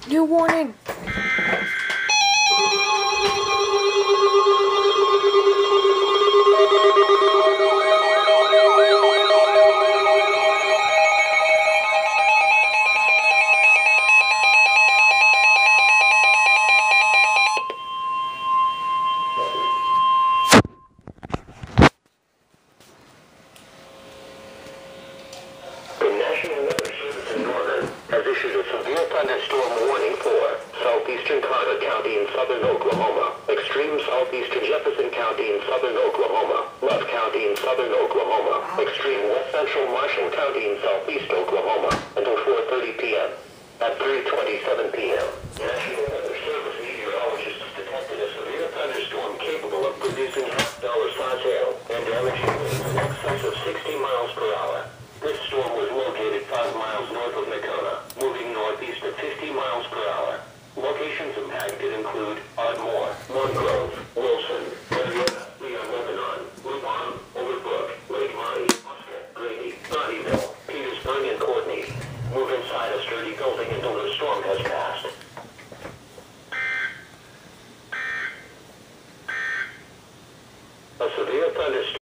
New warning! Has issued a severe thunderstorm warning for southeastern Carter County in southern Oklahoma, extreme southeastern Jefferson County in southern Oklahoma, Love County in southern Oklahoma, extreme west central Marshall County in southeast Oklahoma, until 4:30 p.m. At 3:27 p.m., National Weather Service meteorologists detected a severe thunderstorm capable of producing half-dollar hail and damaging winds in excess of 60 miles per hour. This storm was located 5 miles north of Nakona, moving northeast at 50 miles per hour. Locations impacted include Ardmore, Mongrove, Wilson, Marietta, Leon, Lebanon, Lupon, Overbrook, Lake Monty, Oscar, Grady, Naughtyville, Petersburg, and Courtney. Move inside a sturdy building and don't